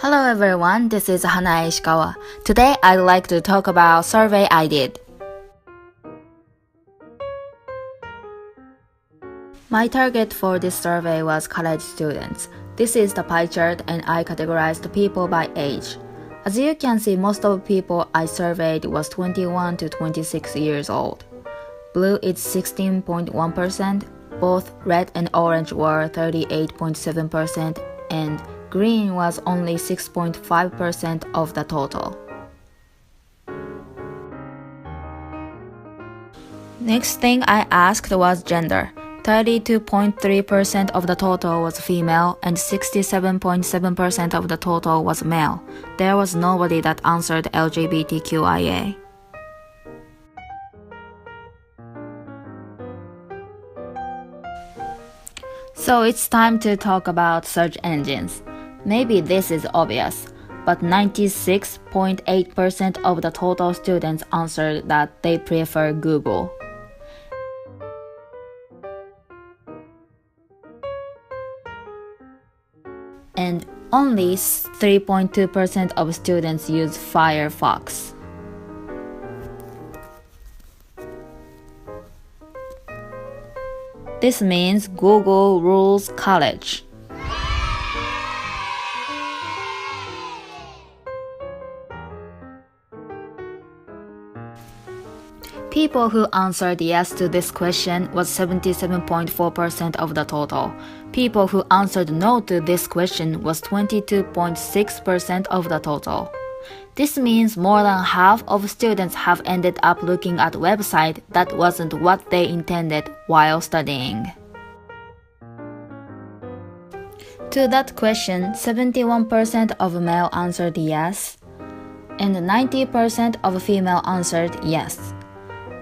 Hello everyone, this is Hanae Ishikawa. Today I'd like to talk about survey I did. My target for this survey was college students. This is the pie chart and I categorized people by age. As you can see, most of the people I surveyed was 21 to 26 years old. Blue is 16.1%, both red and orange were 38.7%, and green was only 6.5% of the total. Next thing I asked was gender. 32.3% of the total was female and 67.7% of the total was male. There was nobody that answered LGBTQIA. So it's time to talk about search engines. Maybe this is obvious, but 96.8% of the total students answered that they prefer Google. And only 3.2% of students use Firefox. This means Google rules college. People who answered yes to this question was 77.4% of the total. People who answered no to this question was 22.6% of the total. This means more than half of students have ended up looking at a website that wasn't what they intended while studying. To that question, 71% of male answered yes, and 90% of female answered yes.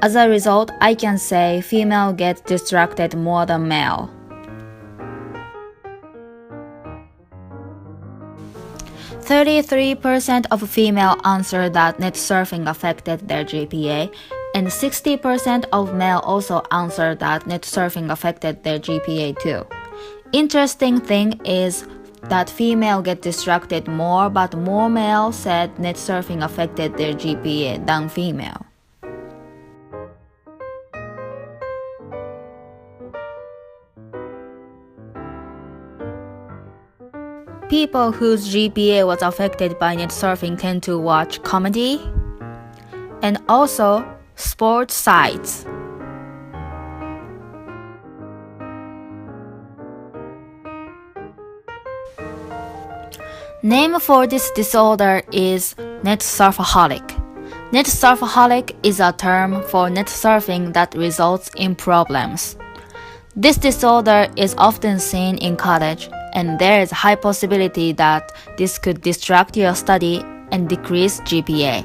As a result, I can say female gets distracted more than male. %33% of female answered that net surfing affected their GPA, and 60% of male also answered that net surfing affected their GPA too. Interesting thing is that female get distracted more, but more male said net surfing affected their GPA than female. People whose GPA was affected by net surfing tend to watch comedy and also sports sites. Name for this disorder is NetSurfaholic. NetSurfaholic is a term for net surfing that results in problems. This disorder is often seen in college, and there is a high possibility that this could distract your study and decrease GPA.